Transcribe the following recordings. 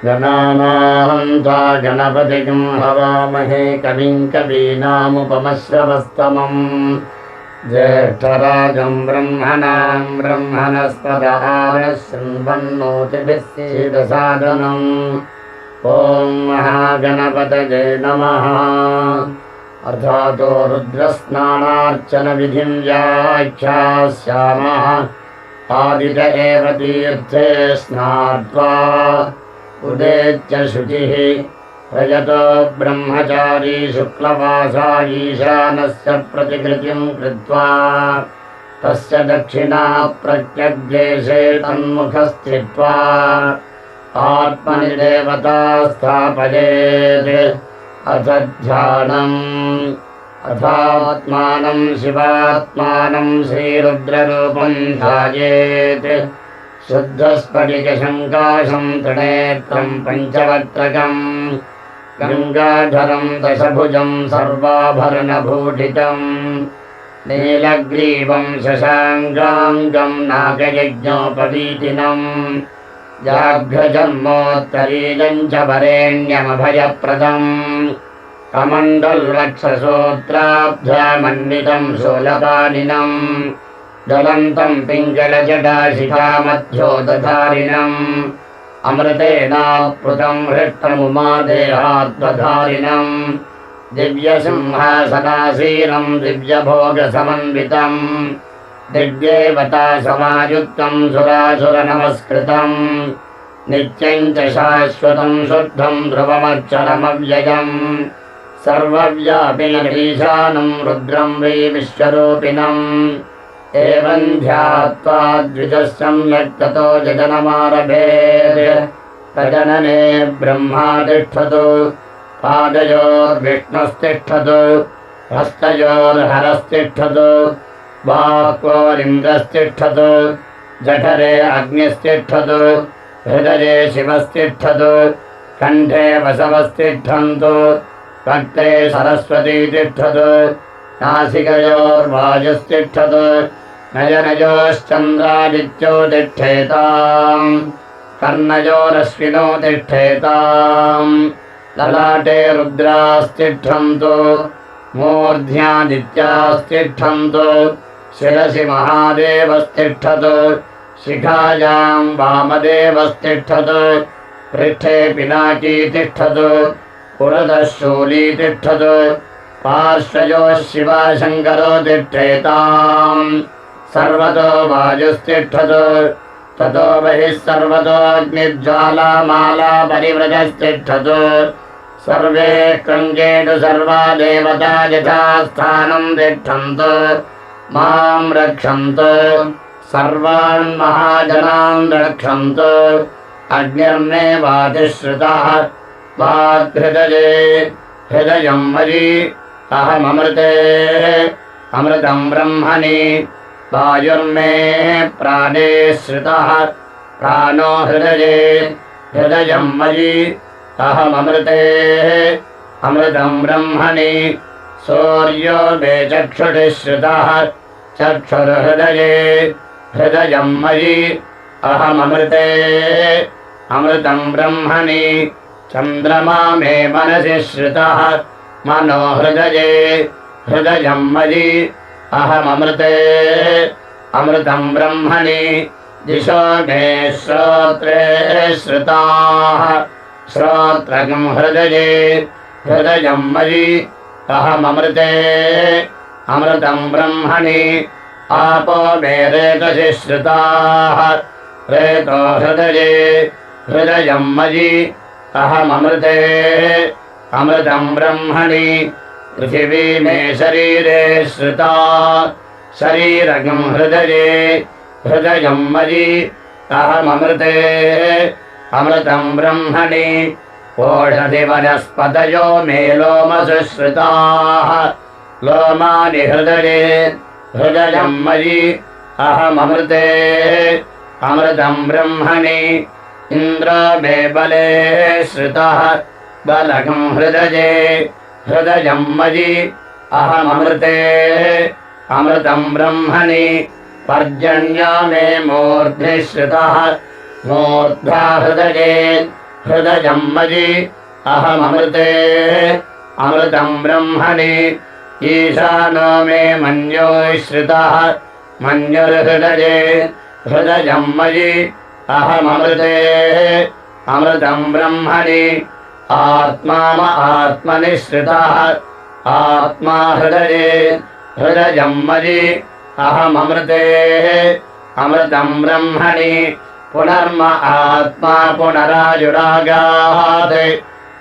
गणानां त्वा गणपतिं हवामहे कविं कवीनामुपमश्रवस्तमम् ज्येष्ठराजं ब्रह्मणां ब्रह्मणस्पत शृण्वन्नोतिभिः सीदसादनम् ॐ महागणपतये नमः। अर्थातो रुद्रस्नानार्चनविधिं व्याख्यास्यामः। आदित एव तीर्थे स्नात्वा उदेत्य शुचिः प्रयतो ब्रह्मचारी शुक्लवासा ईशानस्य प्रतिकृतिं कृत्वा तस्य दक्षिणा प्रत्यग्देशे तन्मुखस्थित्वा आत्मनि देवता स्थापयेत्। अथ ध्यानम् अथात्मानं शिवात्मानं श्रीरुद्ररूपं ध्यायेत्। शुद्धस्फटिकशङ्काशं त्रिनेत्रं पञ्चवक्त्रकं गङ्गाधरं दशभुजं सर्वाभरणभूषितं नीलग्रीवं शशाङ्काङ्गं नागयज्ञोपवीतिनं व्याघ्रजन्मोत्तरीयं च वरेण्यमभयप्रदम् कमण्डलवक्षसूत्राब्जामण्डितं शूलपाणिनं ज्वलन्तं पिङ्गलजटाशिखामध्योदधारिणम् अमृतेनाप्लुतं हृष्टमुमादेहात्वधारिणम् दिव्यसिंहासनासीनं दिव्यभोगसमन्वितं दिव्यदेवता समायुक्तं सुरासुरनमस्कृतं नित्यं च शाश्वतं शुद्धं ध्रुवमक्षरमव्ययम् सर्वव्यापिनमीशानं रुद्रं वै विश्वरूपिणम् एवं ध्यात्वा द्विजः सम्यक् ततो यजनमारभेत्। तजनने ब्रह्मा तिष्ठतु, पादयोर्विष्णुस्तिष्ठतु, हस्तयोर्हरस्तिष्ठतु, बाह्वोरिन्द्रस्तिष्ठतु, जठरे अग्निस्तिष्ठतु, हृदये शिवस्तिष्ठतु, कण्ठे वसवस्तिष्ठन्तु, वक्त्रे सरस्वती तिष्ठतु, नासिकयोर्वायुस्तिष्ठतु, नयनयोश्चन्द्रादित्यो तिष्ठेताम्, कर्णयोरश्विनो तिष्ठेताम्, ललाटे रुद्रास्तिष्ठन्तु, मूर्ध्यादित्यास्तिष्ठन्तु, शिरसि महादेवस्तिष्ठतु, शिखायां वामदेवस्तिष्ठतु, पृष्ठे पिनाकी तिष्ठतु, पुरतः शूली तिष्ठतु, पार्श्वयोः शिवाशङ्करो तिष्ठेताम्, सर्वतो वायुस्तिष्ठतु, ततो बहिः सर्वतो अग्निज्वालामाला परिवृतस्तिष्ठतु, सर्वे कृङ्गेषु सर्वा देवता यथा स्थानं तिष्ठन्तु, मां रक्षन्तु, सर्वान् महाजनान् रक्षन्तु। अग्निर्मे वातिश्रुतः वाग्हृदये हृदयं मयि अहममृते अमृतं ब्रह्मणि वायुर्मे प्राणे श्रुतः प्राणो हृदये हृदयं मयि अहममृते अमृतं ब्रह्मणि सूर्यो मे चक्षुषि श्रुतः चक्षुर्हृदये हृदयं मयि अहममृते अमृतं ब्रह्मणि चन्द्रमा मे मनसि श्रुतः मनो हृदये हृदयं मयि अहममृते अमृतं ब्रह्मणि दिशो मे श्रोत्रे श्रुताः श्रोत्रकं हृदये हृदयं मयि अहममृते अमृतं ब्रह्मणि आपो मे रेतसि श्रुताः रेतो हृदये हृदयं मयि अहममृते अमृतं ब्रह्मणि पृथिवी मे शरीरे श्रुता शरीरकं हृदये हृदयं मयि अहममृते अमृतं ब्रह्मणि ओषधिवनस्पतयो मे लोमसु श्रुताः लोमानि हृदये हृदयं मयि अहममृते अमृतं ब्रह्मणि इन्द्रो मे बले श्रुतः बलकं हृदये हृदयं मयि अहममृते अमृतं ब्रह्मणि पर्जन्यो मे मूर्ध्नि श्रितः मूर्ध्वा हृदये हृदयं मयि अहममृते अमृतं ब्रह्मणि ईशानो मे मन्यो श्रितः मन्युर्हृदये हृदयं मयि अहममृते अमृतं ब्रह्मणि आत्मा आत्मनि श्रितः आत्मा हृदये हृदयं मयि अहममृते अमृतं ब्रह्मणि पुनर्म आत्मा पुनरायुरागात्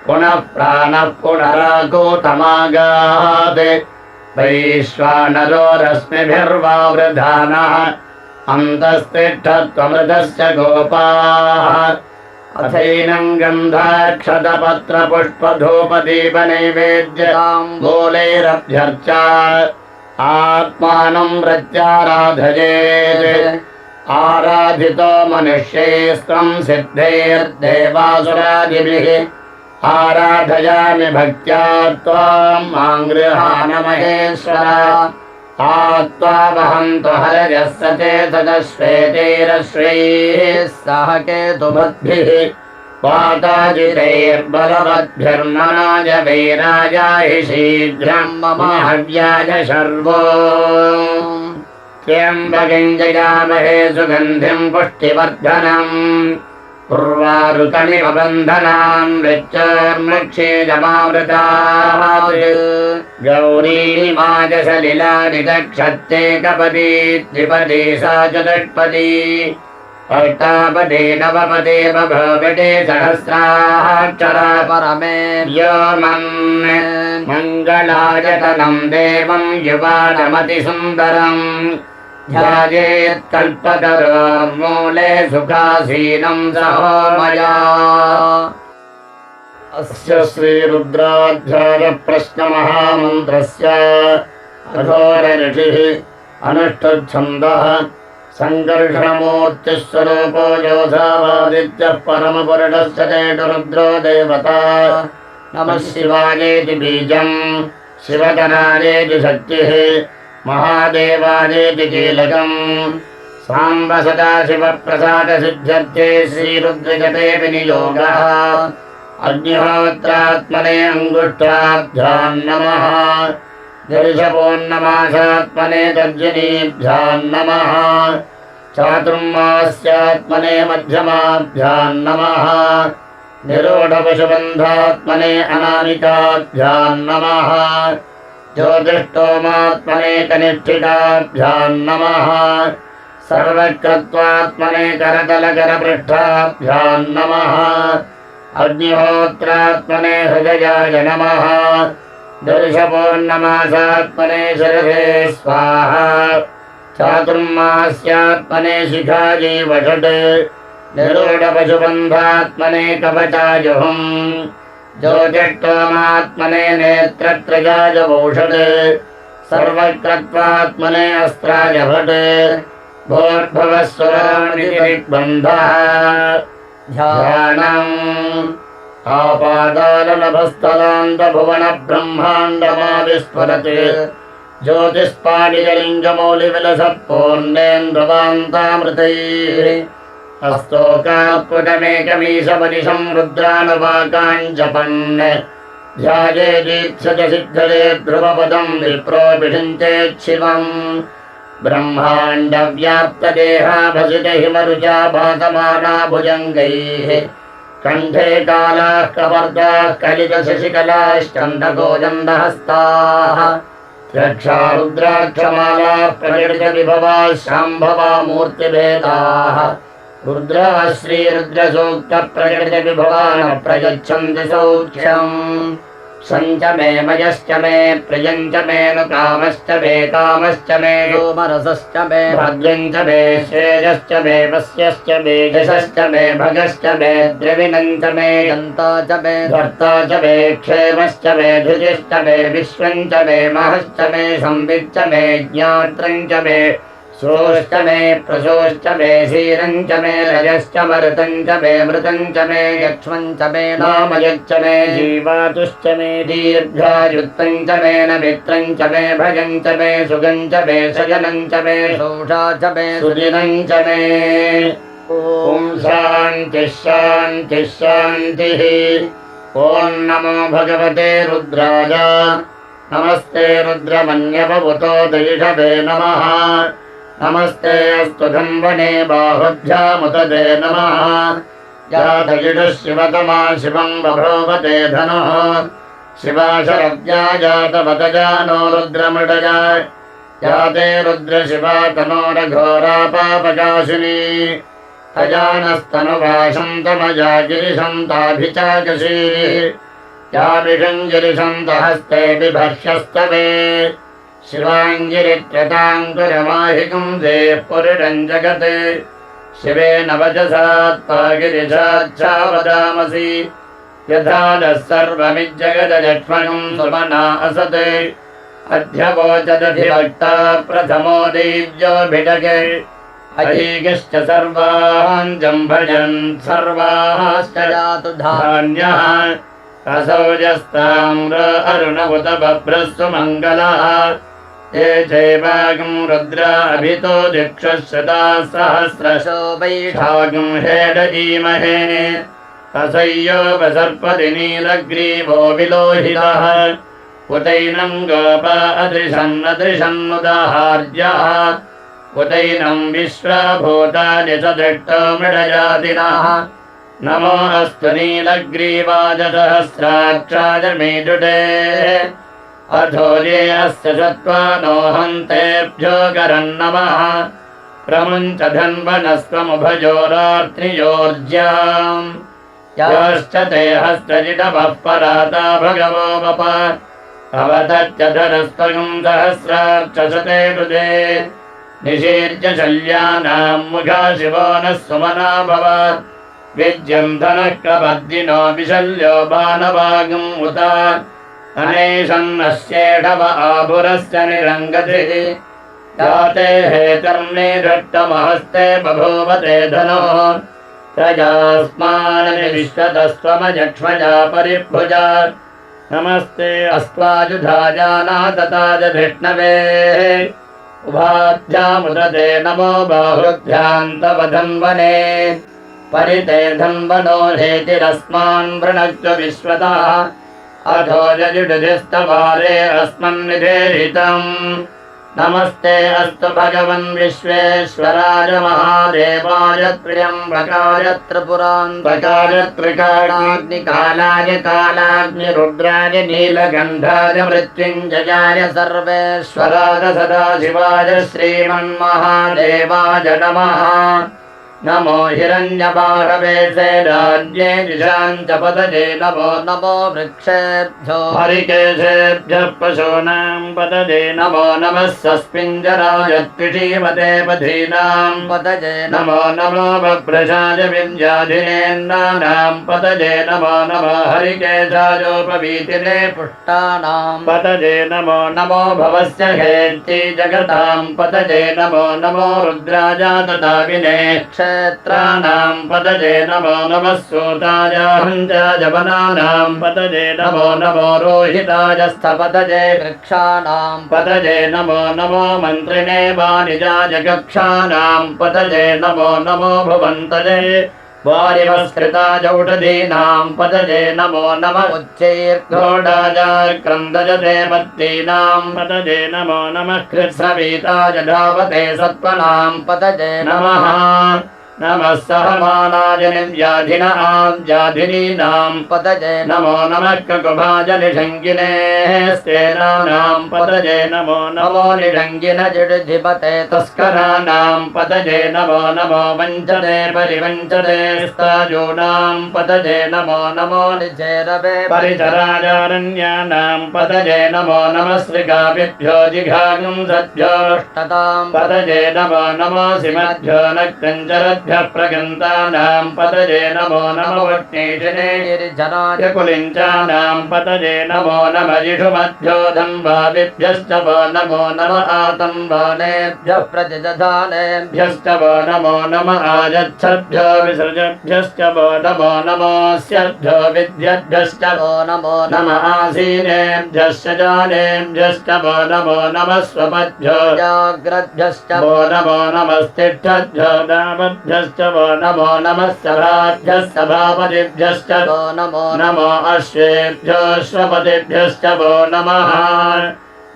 पुनः प्राणः पुनराकूतमागात् वैश्वानरो रश्मिभिर्वावृधानः अन्तस्तिष्ठत्वमृतस्य गोपाः अथैनं गन्धाक्षतपत्रपुष्पधूपदीपनैवेद्यताम्बूलैरभ्यर्च आत्मानं प्रत्याराधयेत् आराधितो मनुष्यैस्त्वं सिद्धैर्देवासुरादिभिः आराधयामि भक्त्या त्वां मां गृहाण महेश्वर आत्त्वावहन्तु हरजः सचेतश्वेतैरश्वैः सह केतुमद्भिः वाताजितैर्बलवद्भिर्मनाय वैराजाय शीघ्रं मम हव्याय शर्वो त्र्यम्बकं जयामहे सुगन्धिं पुष्टिवर्धनम् उर्वारुकमिव बन्धनान् मृच्छोर्मृक्षेजमावृताः गौरीमाजसलिलानिदक्षत्ते कपदी द्विपदी सा चतुष्पदी अष्टापदी नवपदी बभूविटे सहस्राक्षरा परमे व्योमन् मङ्गलायतनं देवं युवानमतिसुन्दरम् ध्यायेत्कल्पतरोर्मूले सुखासीनं सहो मया अस्य श्रीरुद्राध्यायप्रश्नमहामन्त्रस्य अघोरऋषिः अनुष्ठुच्छन्दः सङ्कर्षणमूर्तिस्वरूपो योधावादित्यः परमपुरुषस्य चेतुरुद्रो देवता नमः शिवायेति बीजम् शिवतरायेति शक्तिः महादेवायेति कीलकम् साम्ब सदाशिवप्रसादसिद्ध्यर्थे श्रीरुद्रजपे विनियोगः अग्निहोत्रात्मने अङ्गुष्ठाभ्यां नमः दर्शपोन्नमासात्मने तर्जनीभ्यां नमः चातुर्मास्यात्मने मध्यमाभ्यां नमः निरूढपशुबन्धात्मने अनामिकाभ्यां नमः ज्योतिष्टोमात्मने कनिष्ठिकाभ्यां नमः सर्वकृत्वात्मने करतलकरपृष्ठाभ्यां नमः अग्निहोत्रात्मने हृदयाय नमः दर्शपोन्नमासात्मने शिरसे स्वाहा चातुर्मास्यात्मने शिखायै वषट् निरूढपशुबन्धात्मने कवचायुहुम् ज्योतिष्टोमात्मने नेत्रत्रयाय वौषट् सर्वकृत्वात्मने अस्त्राय भट् भोर्भवस्वराणिबन्धः ध्यानम् आपादालनभस्थलान्तभुवनब्रह्माण्डमाविस्फुरत् ज्योतिष्पाणिजलिङ्गमौलिविलसत्पूर्णेन्द्रवान्तामृतैः हस्तोकात्पुटमेकमीशपरिशं रुद्रानुवाकाञ्जपन् ध्यायेदीप्सजसिद्धरे ध्रुवपदं विप्रोऽभिषिञ्चेच्छिवम् ब्रह्माण्डव्याप्तदेहाभसितहिमरुचा भासमाना भुजङ्गैः कण्ठे कालाः कपर्दाः कलितशशिकलाश्चन्दकोजन्दहस्ताः रक्षा रुद्राक्षमालाः प्रकटितविभवाः शाम्भवा मूर्तिभेदाः रुद्राः श्रीरुद्रसूक्तप्रकटितविभवान् प्रयच्छन्ति सौख्यम् सञ्च मे मयश्च मे प्रियञ्च मे नु कामश्च मे कामश्च मे सोमरसश्च मे भद्रञ्च मे श्रेयश्च मे वस्यश्च मे यशश्च मे भगश्च मे द्रविणञ्च मे यन्ता च मे धर्ता च मे क्षेमश्च मे धृतिश्च मे विश्वञ्च मे महश्च मे संविच्च मे ज्ञात्रञ्च मे सोश्च मे प्रसोश्च मे क्षीरञ्च मे रजश्च मरुतञ्च मे मृतञ्च मे यक्ष्मञ्च मे नामयच्च मे जीवातुश्च मे दीर्घायुत्तञ्च मे नमित्रञ्च मे भजञ्च मे सुगञ्च मे शयनञ्च मे शोषा च मे सुदिनञ्च मे ॐ शान्तिः शान्तिः शान्तिः ॐ नमो भगवते रुद्राय नमस्ते रुद्रमन्यवपुतो दैषवे नमः नमस्ते अस्तु धन्वने बाहुभ्यामुदते नमः जातगिडः शिवतमा शिवं बभूवते धनुः शिवा शरव्या जातवतजानो रुद्रमृडया जाते रुद्रशिवा तनोरघोरा पापकाशिनी अजानस्तनुवाशं तमजा गिरिशं ताभिचाकशीः याभिषङ्गिरिशन्तहस्ते बिभर्ष्यस्तवे शिवाङ्गिरित्यताङ्कुरमाहिकं देः पुरुषं जगत् शिवेन वचसात्पा गिरिशाच्छा वदामसि यथा नः सर्वमिज्जगदलक्ष्मणं सुमना असत् अध्यवोचदधिभक्ता प्रथमो दैव्योभिडगे अजीगिश्च सर्वान् जम्भजन् सर्वाश्च जातु धान्यः असौजस्ताम्र अरुणवुत बभ्रस्सु मङ्गलः ये चैवागं रुद्राभितो दिक्षुश्रुताः सहस्रशो वैशाखं हेडजीमहे असह्योपसर्पति नीलग्रीवो विलोहितः उतैनं गोपा अदृशन्नदृशन्नुदाहार्यः उतैनं विश्वभूतानि च दृष्टो मृडजातिनः नमो अस्तु नीलग्रीवाय सहस्राक्षाय मेजुटे अथो ये अस्य चत्वानो हन्तेभ्यो करन्नमः प्रमुञ्च धन्वनस्त्वमुभयोरार्त्रियोर्ज्याम् याश्च ते हस्तजिटवः पराता भगवो वप अवतच्च धरस्त्वं सहस्राक्षसते तुजे निशीर्य शल्यानां मुखा शिवो नः सुमना भव विद्यं धनः कपद्दिनो विशल्यो बाणवागम् उत अनेशन्नस्येढव आभुरस्य निरङ्गतिः जाते हेतर्णे दट्टमहस्ते बभूवते धनुः प्रजास्मान् विश्वतस्त्वमजक्ष्मजा परिभुजा नमस्ते अस्त्वाजुधाजानातताज धिष्णवे उभाभ्यामुदते नमो बाहुभ्यां तव धन्वने परिते धन्वनो हेतिरस्मान् वृणक्तु विश्वतः अथो जजुडुधिस्तवारे अस्मन्निधेहितम् नमस्ते अस्तु भगवन् विश्वेश्वराय महादेवाय त्र्यम्बकाय त्रिपुरान्तकाय त्रिकालाग्निकालाय कालाग्निरुद्राय नीलकण्ठाय मृत्युञ्जयाय सर्वेश्वराय सदाशिवाय श्रीमन्महादेवाय नमः नमो हिरण्यबाहवे राज्ये दिशाञ्च पतजे नमो नमो वृक्षेभ्यो हरिकेशेभ्यः पशूनां पतजे नमो नमः सस्मिञ्जराय त्रिषीमते पथीनां पतजे नमो नमो बभ्रशाय विद्याधिनेन्द्राणां पतजे नमो नमो हरिकेशायोपवीतिने पुष्टानां पतजे नमो नमो भवस्य हेत्यै जगतां पतजे नमो नमो रुद्राजातताविने क्षेत्राणां पतजे नमो नमः सूताय हञ्चाय वनानां पतजे नमो नमो रोहिताय स्थपतजे वृक्षाणां पतजे नमो नमो मन्त्रिणे वाणिजाय कक्षाणां पतजे नमो नमो भुवन्तजे वारिवस्कृताय औषधीनां पतजे नमो नमः उच्चैर्घोडाय क्रन्दजते पत्तीनां पतजे नमो नमः कृत्स्रवीताय धावते सत्त्वनां पतजे नमः नमः सहमानाय व्याधिनां व्याधिनीनां पतजे नमो नमः ककुभाय निषङ्गिने स्तेनानां पतजे नमो नमो निषङ्गिन जिडिधिपते तस्कराणां पतजे नमो नमो वञ्चते परिवञ्चते स्ताजूनां पतजे नमो नमो निचेरवे परिचराजारण्यानां पतजे नमो नमः श्रीगाभिभ्यो जिघागुं सद्भ्योष्टतां पतजे नमो नमो सिमद्भ्यो नक्तञ्चरद्भ्यो सर्वेभ्यः प्रगन्तानां पतये नमो नमो वक्नेशिने कुलिञ्चानां पतये नमो नम इषुमध्योधम्भाविभ्यश्च वो नमो नम आतम्बानेभ्यः प्रतिदधानेभ्यश्च वो नमो नम आयच्छद्भ्यो विसृजभ्यश्च वो नमो नमोऽस्यभ्यो विद्यभ्यश्च वो नमो नम आसीनेभ्यश्च जानेभ्यश्च वो नमो नमः स्वपद्भ्यो जाग्रद्भ्यश्च वो नमो नमस्तिष्ठद्भ्यो दावद्भ्यश्च वो नमो नमः सभाभ्यः सभापतिभ्यश्च वो नमो नमो अश्वेभ्यो श्वपतिभ्यश्च वो नमः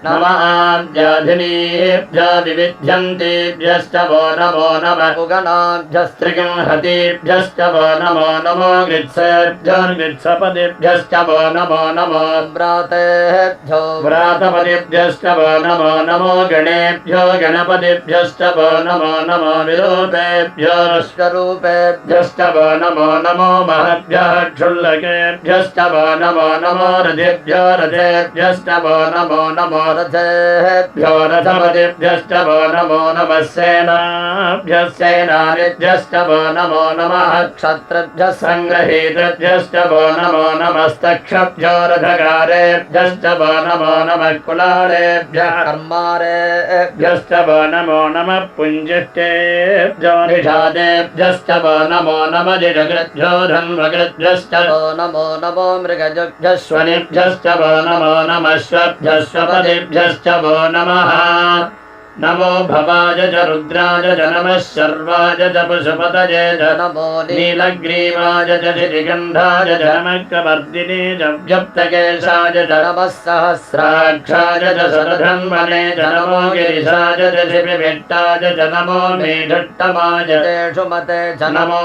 नमः आद्याधिनीभ्यो विविध्यन्तेभ्यश्च वो नमो नमः उगणाभ्यस्त्रिगंहतेभ्यश्च वो नमो नमो गृत्सेभ्यो गृत्सपतिभ्यश्च वो नमो नमो व्रातेभ्यो व्रातपतिभ्यश्च वो नमो नमो गणेभ्यो गणपतिभ्यश्च वो नमो नमो विरूपेभ्यो स्वरूपेभ्यश्च वो नमो नमो महद्भ्यः क्षुल्लकेभ्यश्च वो नमो नमो रथेभ्यो रथेभ्यश्च वो नमो नमो रथेभ्यो रथपतिभ्यश्च वो नमो नमः सेनाभ्यः सेनानिभ्यश्च वो नमो नमः क्षत्रिभ्यः सङ्ग्रहीतृभ्यश्च वो नमो नमस्तक्षभ्यो रथकारेभ्यश्च वो नमो नमः कुलालेभ्यः कर्मारेभ्यश्च वो नमो नमः पुञ्जिष्टेभ्यो निषादेभ्यश्च वो नमो नमः जिजकृभ्यो धन्वकृभ्यश्च वो नमो नमो मृगजभ्यः स्वनिभ्यश्च वो नमो नमः स्वभ्यश्च वो नमः नमो भवाय च रुद्राय च नमः शर्वाय च पशुपतये च नमो नीलग्रीवाय च शितिगन्धाय च नमः कवर्दिने च व्यप्तकेशाय च नमः सहस्राक्षाय च शरधन्वने च नमो गिरिशाय च शिपिभिट्टाय च नमो मेढट्टमाय तेषुमते च नमो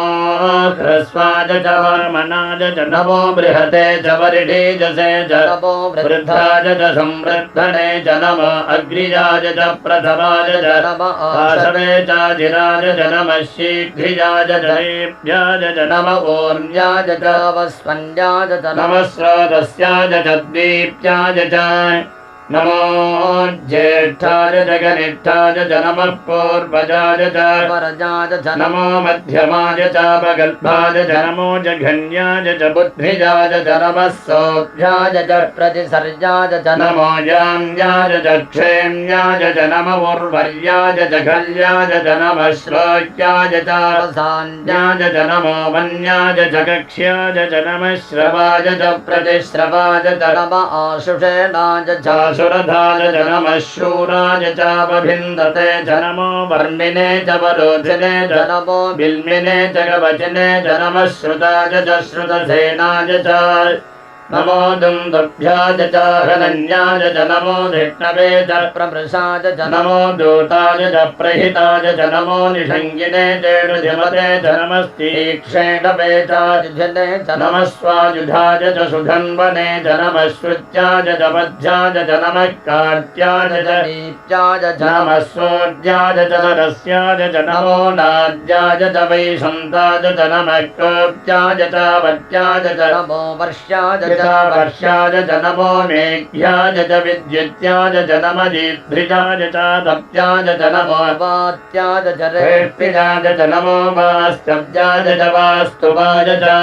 ह्रस्वाय च वर्मणाय च नमो बृहते च वरिढीजसे च नमो वृद्धाय च संवृद्धने च नमो अग्रियाय च प्रथमाय च नमः आशवे चाजिराय च नमः शीघ्रियाय च हेभ्याय च नमः ऊर्ण्याय च वस्वन्याय च नमः स्रोतस्याय च दीप्त्याय च नमो ज्येष्ठाय च कनिष्ठाय च नमः पूर्वजाय च वरजाय च नमो मध्यमाय च अपगल्भाय च नमो जघन्याय च बुद्धिजाय च नमः सौभ्याय च प्रतिसर्याय च नमो याम्याय च क्षेम्याय च नमः उर्वर्याय च खल्याय च नमः श्लोक्याय च सान्याय च नमो वन्याय च कक्ष्याय च नमः श्रवाय च प्रतिश्रवाय च नमः आशुषेणाय च सुरधाय च नमः शूराय चापभिन्दते च नमो वर्णिने च वरोधिने च नमो बिल्मिने च कवचिने च नमः श्रुताय च श्रुतसेनाय च नमो दुन्दुभ्याय च हनन्याय च नमो धिष्णवे च प्रमृषाय च नमो दूताय च प्रहिताय च नमो निषङ्गिने चेणुधिमते च नमस्तीक्षेणवे चायुधने च नमः स्वायुधाय च सुधन्वने च नमः श्रुत्याय च पद्याय च नमः कार्त्याय च दीप्त्याय च नमः सूर्याय च सरस्याय च नमो नाद्याय च वैशन्ताय च नमः कोप्त्याय च वत्याय च नमो वर्ष्याय वर्षाय च नमो मेघ्याय च विद्युत्याय च नमः दीप्त्रिजाय च तप्त्याय च नमो वात्याय च रेष्टिजाय च नमो वास्तव्याय च वास्तुवाय च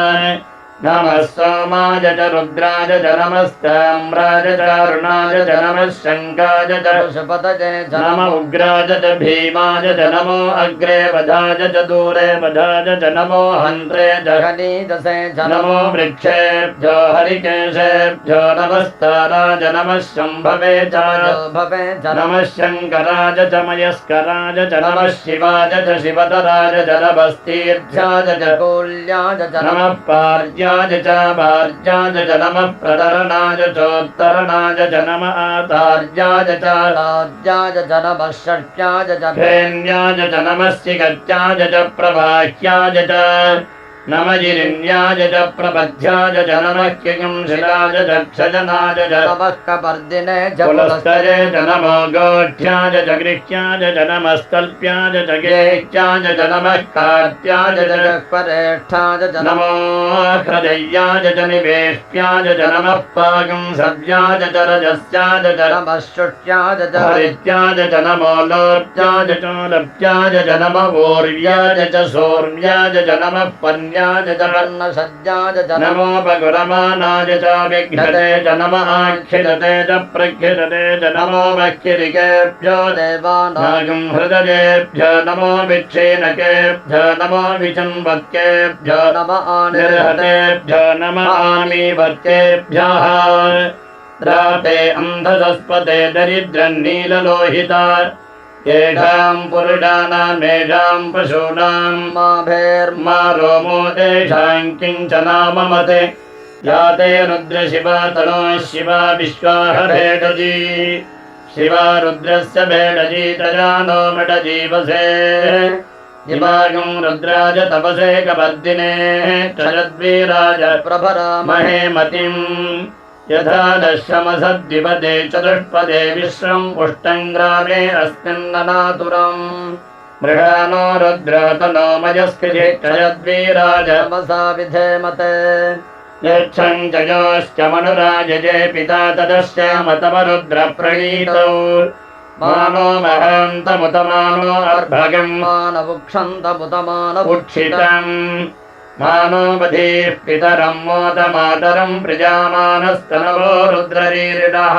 नमः सोमाय च रुद्राय च नमस्ताम्राय च अरुणाय च नमः शङ्काय च पशुपतये च नमः उग्राय च भीमाय च नमो अग्रे वधाय च दूरे वधाय च नमो हन्त्रे च हनीदसे च नमो वृक्षेभ्यो हरिकेशेभ्यो नमस्ताराय नमः शम्भवे च भवे च नमः शङ्कराय च मयस्कराय च नमः शिवाय च शिवतराय च नमस्तीर्थ्याय च कोल्याय च नमः पार्याय च भार्याय च नमः प्रतरणाय चोत्तरणाय च नमः आधार्याय च लाज्याय च नमः षट्याय च फेन्याय च नमः सिगत्याय च प्रवाह्याय च नमजिरिण्याय च प्रपथ्याय च नमः किंशिलाय च क्षजनाय च नमः कपर्दिने च पुलस्तये च नमो गोष्ठ्याय च गृह्याय च नमस्तल्प्याय च गेह्याय च नमः कार्त्याय च परेष्ठाय च नमो हृदयाय च निवेष्ट्याय च नमः पाकं सव्याय च रजस्याय च नमः शुष्याय च हरित्याय च नमो लोप्याय च लप्याय च नमः ऊर्व्याय च सौर्व्याय च नमः पन्याय च वर्णसज्जाय च नमोपगुरमानाय च विघ्नते च नमः आख्यते च प्रख्यते च नमो वक्किरिकेभ्यो देवानागं हृदयेभ्यो नमो विच्छेनकेभ्यो नमो विचम्बत्केभ्यो नमः निर्हतेभ्यो नमः आमीवर्तेभ्यः द्राते अन्धसस्पते दरिद्रन्नीललोहिता येषां पुरुषाणामेषां पशूनां माभेर्मा मा रोमो तेषां किञ्चनाममते याते रुद्रशिवा तनो शिवा विश्वाहभेडजी शिवा रुद्रस्य भेडजी तजानो मडजीवसे इमागं रुद्राज तपसे कपर्दिने चरद्वीराज प्रभरामहे महेमतिम् यथा दशमसद्विपदे चतुष्पदे विश्वं पुष्टं ग्रामे अस्मिन्ननातुरम् मृषानो रुद्रतनो मयस्कृति चरद्वीराज तमसा विधेमते यच्छं जयोश्च मनुराजये पिता तदस्यामतमरुद्रप्रणीतौ मानो महन्तमुतमानो अर्भगम् मानवुक्षन्तमुतमानवुक्षितम् मानो बधीः पितरं मोदमातरं प्रजामानस्तनवो रुद्ररीरिणः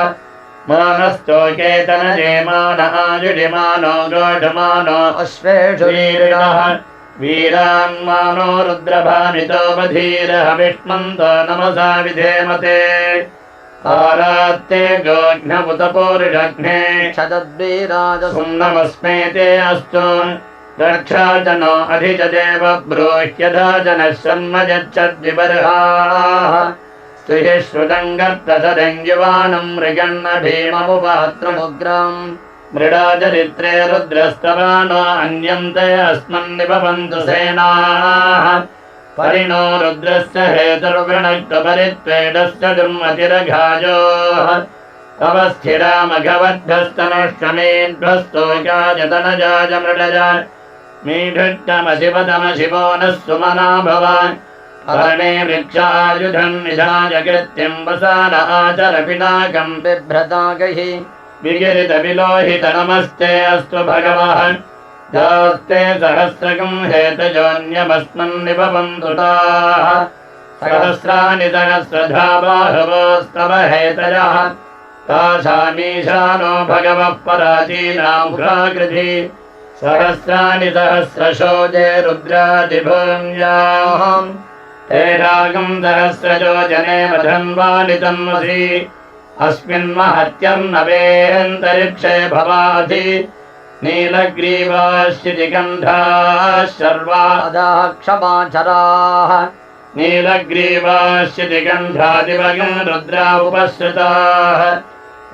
मानश्चोकेतनजेमान आयुडिमानो गोढमानो अश्वेषु रीरिणः वीरान्मानो रुद्रभामितो बधीरः विष्मन्तो नमसा विधेमते आरात्ते गोघ्नमुतपोरुषघ्ने क्षदद्वीराज सुम्नमस्मे ते अस्तु रक्षा जनो अधिज देव ब्रूह्यधा जनः सन्मजच्छद्विबर्हाः स्तुहि श्रुतङ्गर्तसदङ्गिवानं मृगन्न भीममुपात्रमुग्रम् मृडाचरित्रे रुद्रस्तवानो अन्यन्ते अस्मन्निपवन्तु सेनाः परिणो रुद्रस्य हेतुर्वृणक्तपरित्वेदस्य दुर्मतिरघायोः तव स्थिरामघवद्धस्तनश्चमेध्वस्तोकायतनजाय मृडजा मीढुट्टमशिवतमशिवो नः सुमना भवान् परमे वृक्षायुधं निधाय कृत्यं वसान आचर पिनाकम् बिभ्रतागैः विगिरितविलोहित नमस्ते अस्तु भगवः दास्ते सहस्रकं हेतजोऽन्यमस्मन्निपवन्तु ताः सहस्राणि सहस्रधा बाहवोस्तव हेतजः तासामीशानो भगवः पराचीनां भ्राकृति सहस्राणि सहस्रशो जे रुद्रादिभूम्याः तेषागं सहस्रजो जने मधन्वानि तन्मसि अस्मिन्महत्यर्नवेऽन्तरिक्षे भवाधि नीलग्रीवाश्चितिगन्धाः सर्वा अधः क्षमाचराः नीलग्रीवाश्चितिगन्धादिवगं रुद्रा उपसृताः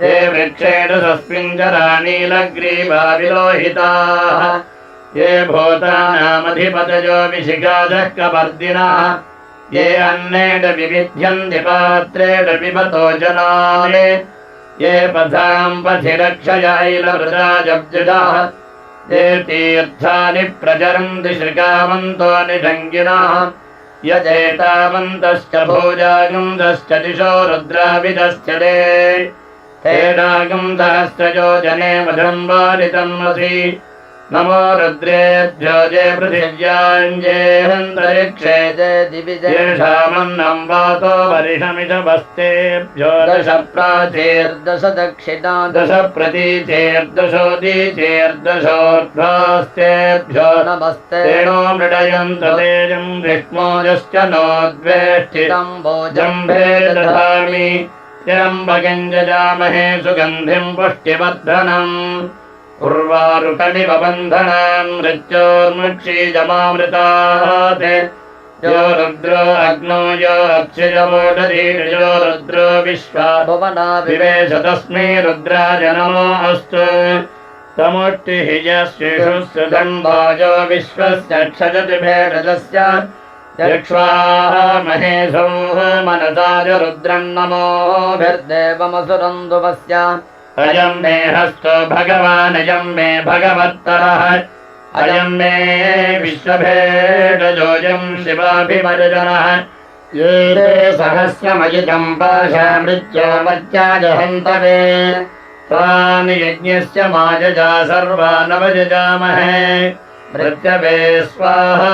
ते वृक्षेण सस्मिञ्जरा नीलग्रीवा विलोहिताः ये भूतानामधिपतयो विशिखादः कपर्दिनः ये अन्नेन विविध्यन्ति पात्रेण पिबतो जनाले ये पथां पथि रक्षयैलवृताजब्जुषः ये तीर्थानि प्रचरन्ति श्रिकावन्तो निषङ्गिनः यजेतावन्तश्च भोजागुन्दश्च दिशो रुद्राविदश्चरे तेनागं सहस्रजो जने मधुरं वारितन्मसि नमो रुद्रेभ्यो जे पृथिव्याञ्जेऽन्तरिक्षे जय दिविजय येषामन्नं वातो वर्षमिषवस्तेभ्यो दश प्राचीर्दश दश दक्षिणा दश प्रतीचेर्दशोदीचेर्दशोर्ध्वास्तेभ्यो नमस्ते तेनो मृडयन्त तेजं विष्णोजश्च नोद्वेष्टि जम्भे दधामि त्र्यम्बकं जजामहे सुगन्धिं पुष्टिवर्धनम् उर्वारुकमिव बन्धनान् मृत्योर्मुक्षीजमामृतात् यो रुद्रो अग्नो यो अक्षयवोढधीर्यो रुद्रो विश्वा भुवना विवेश तस्मै रुद्राय नमो अस्तु तमुष्टिः यस्विषुः सुदम्बायो विश्वस्य क्षजति भेषजस्य महेशो मनसाय रुद्रन्नमोभिर्देवमसुरन्दुवस्य अयं मे हस्तो भगवानयं मे भगवत्तरः अयं मे विश्वभेदजोऽयं शिवाभिमर्जनः ये ते सहस्रमयुजं पाशामृत्योमत्याजहन्तवे तानि यज्ञस्य मायजा सर्वानवयजामहे मृत्यवे स्वाहा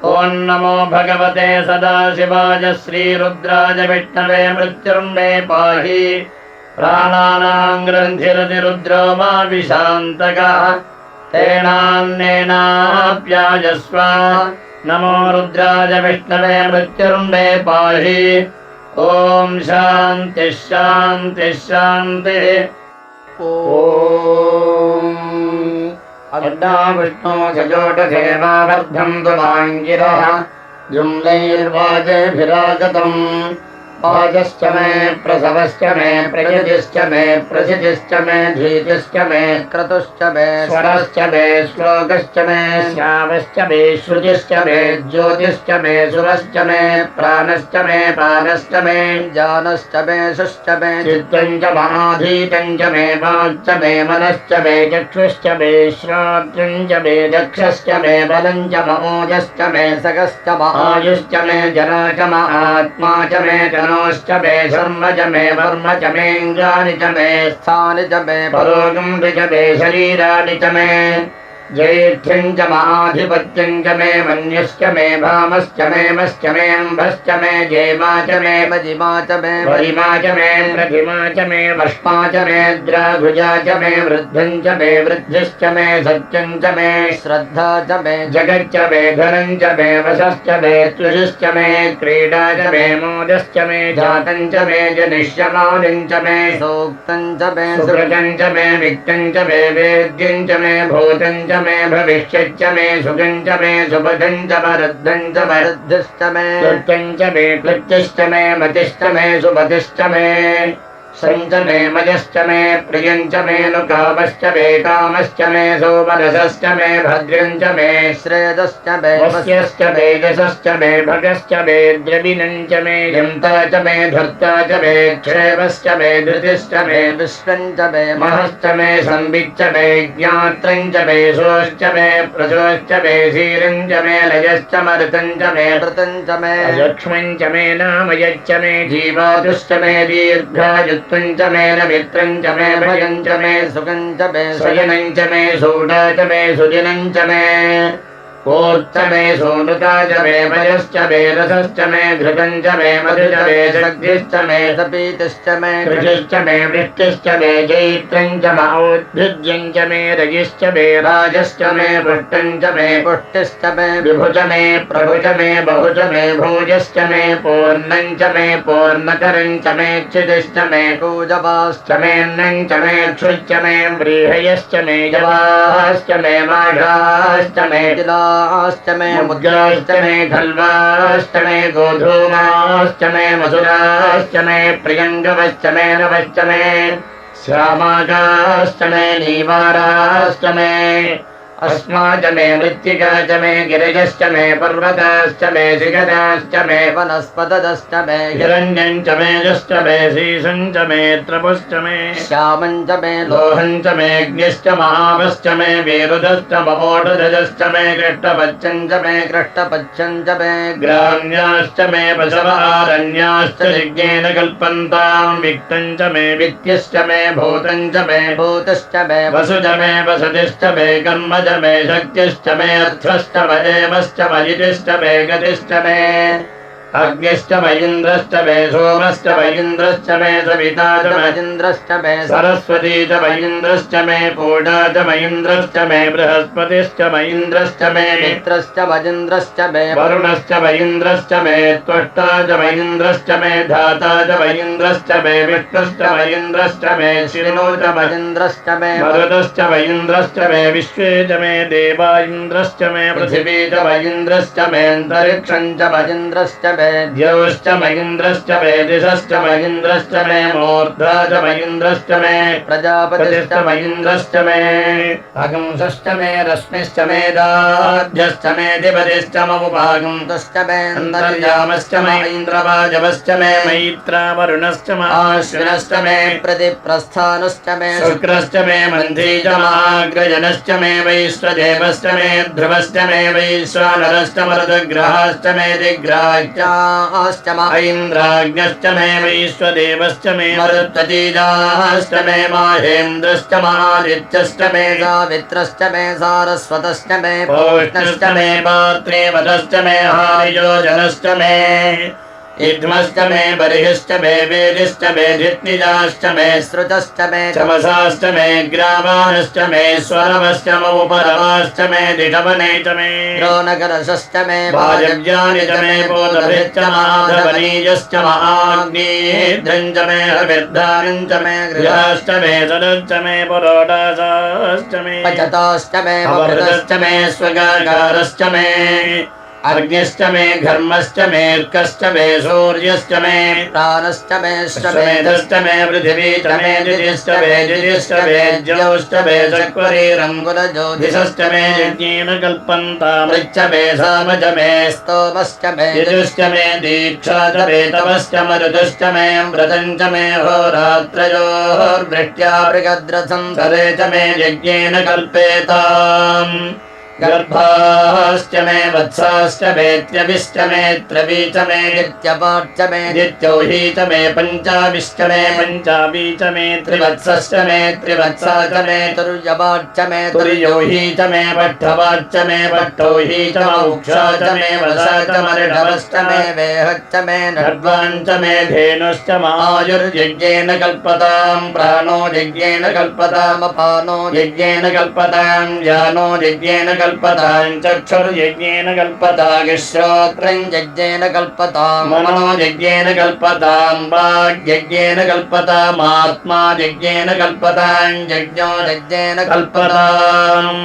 ॐ नमो भगवते सदाशिवाय श्रीरुद्राय विष्णवे मृत्युर्मे पाहि प्राणानां ग्रन्थिरतिरुद्रो मा विशान्तकः तेनान्नेनाप्यायस्व नमो रुद्राय विष्णवे मृत्युर्मे पाहि ॐ शान्तिः शान्तिः शान्तिः अग्ना विष्णो सजोटसेवावर्धन्तु वाङ्गिरः जुम्लैर्वाजेभिरागतम् वाजश्च मे प्रसवश्च मे प्रयतिश्च मे प्रसिद्धिश्च मे धीतिश्च मे क्रतुश्च मे स्वरश्च मे श्लोकश्च मे श्यामश्च मे श्रुतिश्च मे ज्योतिश्च मे सुरश्च मे प्राणश्च मे पानश्च मे जानश्च मे शुश्च मे चित्तं च महाधीतं च मे वाक् च मे मनश्च मे चक्षुश्च मे श्रोत्रं च मे दक्षश्च मे बलं च ममोजश्च मे सगश्च आयुश्च मे जना च आत्मा च मे नोश्च मे शर्म च मे वर्म च मेऽङ्गानि च मे स्थानि च मे परोगं च मे शरीराणि च मे जैष्ठ्यं च महाधिपत्यं च मे मन्यश्च मे भामश्च मे मश्च मे अम्भश्च मे जयमा च मे मजिमा च मे वरिमा च मे प्रतिमा च मे वष्मा च मे द्राघुजा च मे वृद्धं च मे वृद्धिश्च मे सत्यं च मे श्रद्धा च मे जगच्च मे धनं च मे वशश्च मे तुषिश्च मे क्रीडा च मे मोदश्च मे जातं च मे जनिष्यमानं च मे सूक्तं च मे सुकृतं च मे विक्तं च मे वेद्यं च मे भूतं च मे भविष्यच्च मे सुखं च मे सुपथं च वरद्धं च मे वृद्धिश्च मे कृत्यं च मे कृत्यश्च मे मतिश्च मे सुमतिश्च मे सञ्च मे मयश्च मे प्रियं च मे नुकामश्च मे कामश्च मे सोमरसश्च मे भद्रं च मे श्रेयश्च मे वस्यश्च मे यशश्च मे भगश्च मे द्रविणं च मे यन्ता च मे धर्ता च मे क्षेमश्च मे धृतिश्च मे विश्वं च मे महश्च मे संविच्च मे ज्ञात्रं च मे सोश्च मे प्रसोश्च मे धीरं च मे लयश्च मरुतं च मे मृतं च मे लक्ष्मं च मे नामयच्च मे जीवातुश्च मे दीर्घायुत्वं च मे नमित्रं च मे भयं च मे सुखं च मे शयनं च मे सूडा च मे सुदिनं च मे कोच्च मे सोनुता च मे भयश्च मे रसश्च मे घृतं च मे मधु च मे शक्तिश्च मे सपीतिश्च मे कृषिश्च मे वृष्टिश्च मे जैत्रं च मौद्भिद्यं च मे रजिश्च मे राजश्च मे पुष्टं च मे पुष्टिश्च मे विभुज मे प्रभुज मे बहुज मे भोजश्च मे पूर्णं च मे पूर्णकरं च मे क्षितिश्च मे कूजवाश्च मेऽन्नं च मे क्षुश्च मे व्रीहयश्च मे जवाश्च मे माघाश्च मे तिलाश्च मे मुद्गाश्च मे खल्वाश्च मे गोधूमाश्च मे मधुराश्च मे प्रियङ्गवश्च मे नवश्च मे श्यामाकाश्च मे नीवाराश्च मे अस्मा च मे मृत्तिका च मे गिरिजश्च मे पर्वताश्च मे शिखराश्च मे वनस्पतश्च मे हिरण्यं च मे जश्च मे शीशं च मे त्रपुश्च मे श्यामं च मे लोहं च मे अग्निश्च महावश्च मे वीरुधश्च महोढजश्च मे कृष्णपच्छं च मे कृष्णपच्छं च मे ग्राम्याश्च मे पशवारण्याश्च यज्ञेन कल्पन्तां वित्तं च मे वित्त्यश्च मे भूतं च मे भूतश्च मे वसु च मे वसतिश्च मे कर्म च मे शक्तिश्च मे अर्थश्च महेमश्च मयितिश्च मे गतिश्च मे अग्निश्च मयिन्द्रश्च मे सोमश्च मयिन्द्रश्च मे सविता च महेन्द्रश्च मे सरस्वती च मयिन्द्रश्च मे पूजा च मयिन्द्रश्च मे बृहस्पतिश्च मयिन्द्रश्च मे मित्रश्च महेन्द्रश्च मे वरुणश्च मयिन्द्रश्च मे त्वष्टा च मयिन्द्रश्च मे धाता च मयिन्द्रश्च मे विष्णुश्च मयिन्द्रश्च मे शिरो च महेन्द्रश्च मे मरुतश्च मयिन्द्रश्च मे विश्वे च मे देवा इन्द्रश्च मे पृथिवी च मयिन्द्रश्च मे अन्तरिक्षं च महेन्द्रश्च मे द्यौश्च महीन्द्रश्च मे दिशश्च महीन्द्रश्च मे मूर्धा च महीन्द्रश्च मे प्रजापतिश्च महीन्द्रश्च मे अगंसश्च मे रश्मिश्च मे दाभ्यश्च मे दिपतिश्च ममुपागंसश्च मे अन्तर्यामश्च मे इन्द्रवाजवश्च मे मैत्रावरुणश्च महाश्विनश्च मे प्रतिप्रस्थानश्च मे शुक्रश्च मे मन्त्री च महाग्रजनश्च मे वैश्वदेवश्च मे ध्रुवश्च मे वैश्वानरश्च मरुदग्रहाश्च मे दिग्राश्च ऐन्द्राग्न्यश्च मे वैश्वदेवश्च मे मरुत्वतीजाश्च मे माहेन्द्रश्च महादित्यश्च मे सावित्रश्च मे सारस्वतश्च मे पौष्णश्च मे पात्रेवतश्च मे हारियोजनश्च मे इद्मश्च मे बर्हिश्च मे वेदिश्च मे धित्निजाश्च मे श्रुतश्च मे चमसाश्च मे ग्रावानश्च मे स्वरवश्च ममुपरवाश्च मे दिशवने च मे द्रोणकलशश्च मे वाजव्यानि च मे पोतभिश्च माधवनीयश्च महाग्निध्रञ्च मे हविर्धानं च मे गृहाश्च मे सदश्च मे पुरोडाशाश्च मे पचताश्च मे अपहृतश्च मे स्वगाकारश्च मे अग्निश्च मे घर्मश्च मे अर्कश्च मे सूर्यश्च मे प्राणश्च मे श्वेतश्च मे पृथिवी च मे दिदिश्च मे दिदिश्च मे ज्योश्च मे चक्वरीरङ्गुलज्योतिषश्च मे यज्ञेन कल्पन्तामृच्च मे साम च मे स्तोमश्च मे यजुश्च मे दीक्षा च मे तपश्च मरुतश्च मे व्रतं च मे होरात्रयोर्वृष्ट्या मृगद्रथं सरे च मे यज्ञेन कल्पेताम् गर्भाश्च मे वत्साश्च मेत्यभिश्च मे त्रवी च मे नित्यपाच्च मे नित्यौही च मे पञ्चाभिश्च मे पञ्चाभी च मे त्रिवत्सश्च मे त्रिवत्सा च मे तुर्यवाच्च मे तुर्योही च मे पट्टवाच्च मे पट्टौही च मौक्षा च मे वसा च मर्ढवश्च मे वेहच्च मे नड्वाञ्च मे धेनुश्च मायुर्यज्ञेन कल्पताम् प्राणो यज्ञेन कल्पताम् अपानो यज्ञेन कल्पताम् ज्ञानो यज्ञेन कल्पताम् चक्षुर्यज्ञेन कल्पताम् श्रोत्रम् यज्ञेन कल्पताम् मनो यज्ञेन कल्पताम् वाग्यज्ञेन कल्पताम् आत्मा यज्ञेन कल्पताम् यज्ञो यज्ञेन कल्पताम्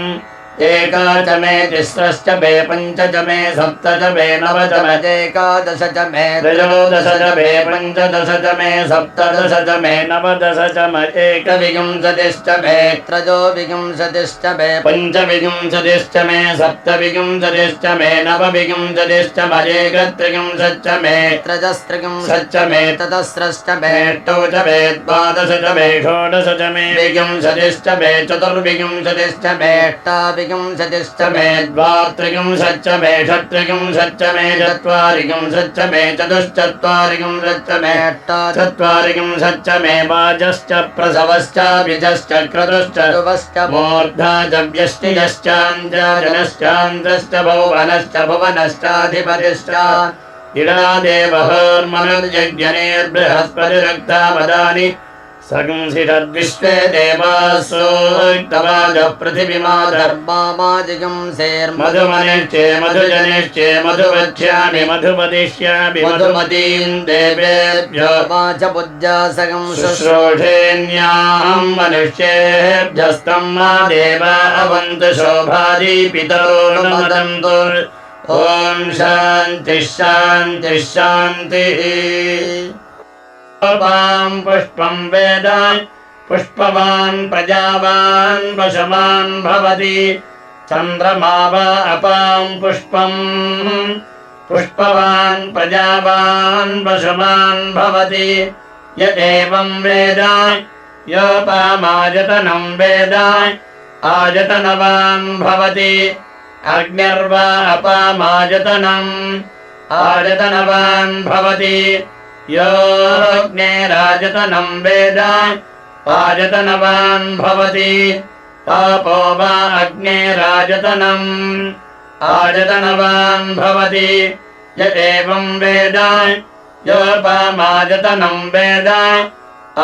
एका च मे तिस्रश्च मे पञ्च च मे सप्त च मे नव च मे एकादश च मे त्रयोदश च मे पञ्चदश च मे सप्तदश च मे नवदश च मे एकविंशतिश्च मे त्रयोविंशतिश्च मे पञ्चविंशतिश्च मे सप्तविंशतिश्च मे नवविंशतिश्च मे एकत्रिंशच्च मे त्रजस्त्रिंशच्च मे ततस्रश्च मे अष्टौ च मे द्वादश च मे षोडश च मे विंशतिश्च मे चतुर्विंशतिश्च मे अष्टाविंशतिश्च मे द्वात्रिंशच्च मे षट्त्रिंशच्च मे चत्वारिंशच्च मे चतुश्चत्वारिंशच्च मे चत्वारिंशच्च मे वाजश्च प्रसवश्च बीजश्च क्रतुश्च ध्रुवश्च मूर्धा च व्यष्टिश्चाञ्जनश्चान्द्रश्च भुवनश्च भुवनश्चाधिपतिश्च इडादेवहर्मनुर्यज्ञनेर्बृहस्पतिरक्ता वदानि सगंसिषद्विश्वे देवासोक्तवाजः पृथिवीमाधर्मामादिकं मधुमनिष्ये मधुजनिष्ये मधुवक्ष्यामि मधुपदिष्यामि मधुमतीं देवेभ्यो वाचबुद्ध्यासगं शुश्रूषेण्याहं मनुष्येभ्यस्तं मा देवा अवन्तु शोभादि पितरो नुमदन्तु ॐ शान्तिः शान्तिः शान्तिः पुष्पवान् पुष्पं वेद पुष्पवान् प्रजावान् वशवान् भवति चन्द्रमा वा अपां पुष्पम् पुष्पवान् प्रजावान् वशवान् भवति य एवं वेद योपामायतनं वेद आयतनवान् भवति अग्निर्वा अपामायतनम् आयतनवान् भवति योऽग्नेरायतनं वेद आयतनवान् भवति आपो वा अग्नेरायतनम् आयतनवान् भवति य एवं वेद योपामायतनं वेद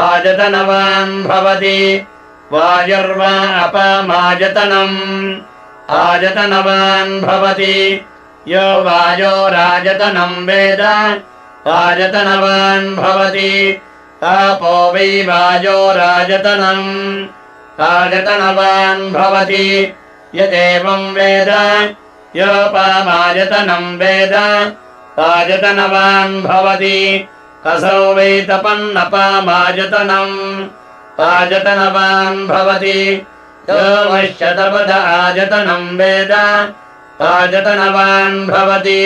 आयतनवान् भवति वायुर्वा अपामायतनम् आयतनवान् भवति यो वायोरायतनं वेद आयतनवान् भवति आपो वै वायोरायतनम् आयतनवान् भवति यदेवं वेद योपामायतनं वेद आयतनवान् भवति असौ वै तपन्नपामायतनम् आयतनवान् भवति यो वश्यतपद आयतनं वेद आयतनवान् भवति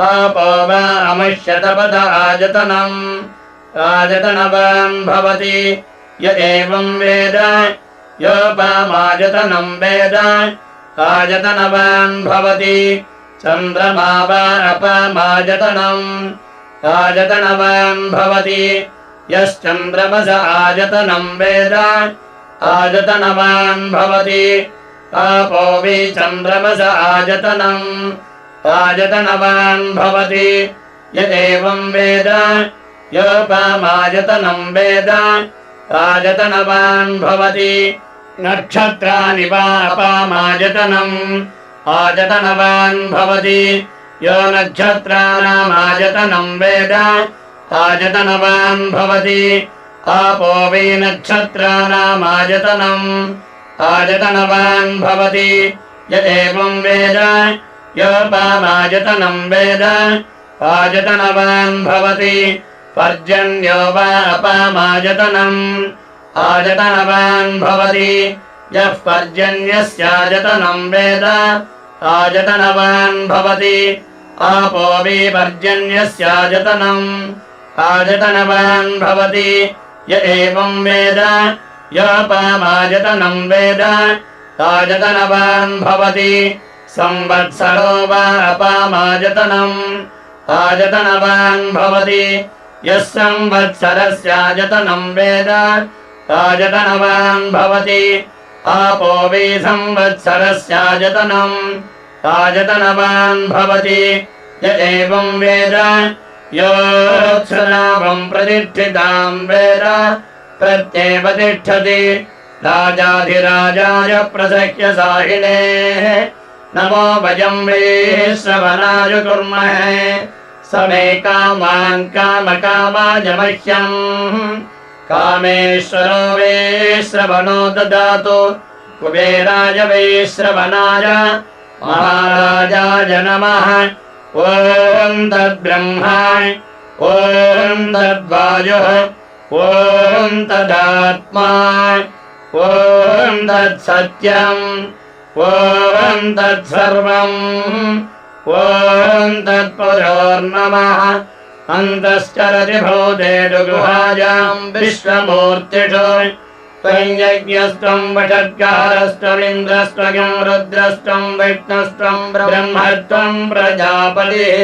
आपो वा अमश्यतपद आयतनम् आयतनवान् भवति य एवं वेद योपामायतनं वेद आयतनवान् भवति चन्द्रमा वा अपामायतनम् आयतनवान् भवति यश्चन्द्रमस आयतनं वेद आयतनवान् भवति आपो वै चन्द्रमस आयतनम् आयतनवान् भवति य एवं वेद योपामायतनं वेद आयतनवान् भवति नक्षत्राणि वा अपामायतनम् आयतनवान् भवति यो नक्षत्राणामायतनं वेद आयतनवान् भवति आपो वै नक्षत्राणामायतनम् आयतनवान् भवति य एवं वेद योपामायतनं वेद आयतनवान् भवति पर्जन्यो वा अपामायतनम् आयतनवान् भवति यः पर्जन्यस्यायतनं वेद आयतनवान् भवति आपो वै पर्जन्यस्यायतनम् आयतनवान् भवति य एवं वेद योपामायतनं वेद आयतनवान् भवति संवत्सरो वा अपामायतनम् आयतनवान् भवति यः संवत्सरस्यायतनं वेद आयतनवान् भवति आपो वै संवत्सरस्यायतनम् आयतनवान् भवति य एवं वेद योत्सनावं प्रतिष्ठितां वेद प्रत्येव तिष्ठति राजाधिराजाय प्रसह्य साहिने नमो वयं वै श्रवणाय कुर्महे समे कामान् कामकामाय मह्यम् कामेश्वरो वै श्रवणो ददातु कुबेराय वै श्रवणाय महाराजाय नमः ॐ तद्ब्रह्मा ॐ तद्वायुः ॐ तदात्मा ॐ तत्सत्यम् ॐ तत्सर्वम् ॐ तत्पुरोर्नमः अन्तश्चरति भूतेषु गुहायां विश्वमूर्तिषु त्वं यज्ञस्त्वं वषट्कारस्त्वमिन्द्रस्त्वं रुद्रस्त्वं विष्णुस्त्वं ब्रह्मत्वं प्रजापतिः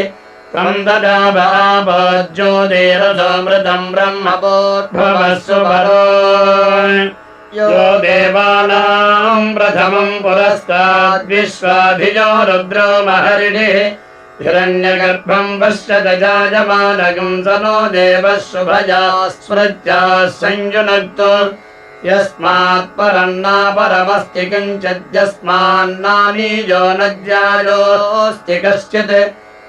त्वं ददाभाज्योतिरसोऽमृतं ब्रह्मभूर्भुवस्सु परो यो देवानां प्रथमं पुरस्ताद्विश्वाधिजो रुद्रो महर्षिः हिरण्यगर्भं पश्यत जायमानगं स नो देवः शुभजा स्मृत्याः संयुनक्तो यस्मात् परं नापरमस्ति किञ्चिद्यस्मान्नानीयो न ज्ञायोऽस्ति कश्चित्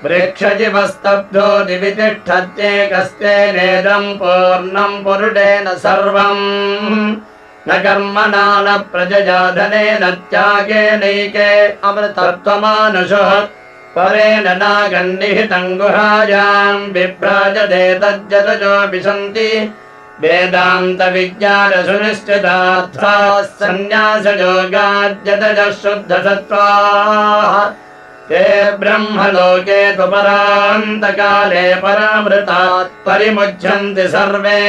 वृक्षजिवस्तब्धो दिवि तिष्ठत्येकस्तेनेदं पूर्णं पुरुषेण सर्वम् न कर्मणा न प्रजया धनेन त्यागेनैके अमृतत्वमानुषः परेण नागन्निहितं गुहायां बिभ्राजते तज्जतजोऽपि सन्ति वेदान्तविज्ञानसुनिश्चितार्थाः सन्न्यासयोगाद्यतजः शुद्धसत्त्वाः ते ब्रह्मलोके तु परान्तकाले परामृतात् परिमुच्यन्ति सर्वे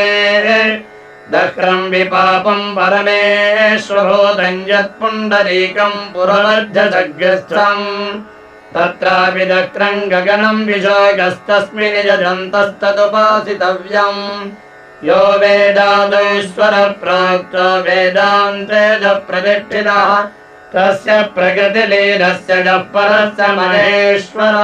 दक्रं विपापं परमेश्वभूतं यत्पुण्डरीकं पुरमध्यजग्रस्थम् तत्रापि दक्रं गगनं विशोकस्तस्मिन् यजन्तस्तदुपासितव्यम् यो वेदादीश्वरप्रोक्तो वेदान्ते च प्रतिष्ठितः तस्य प्रकृतिलीनस्य च परस्य महेश्वरः।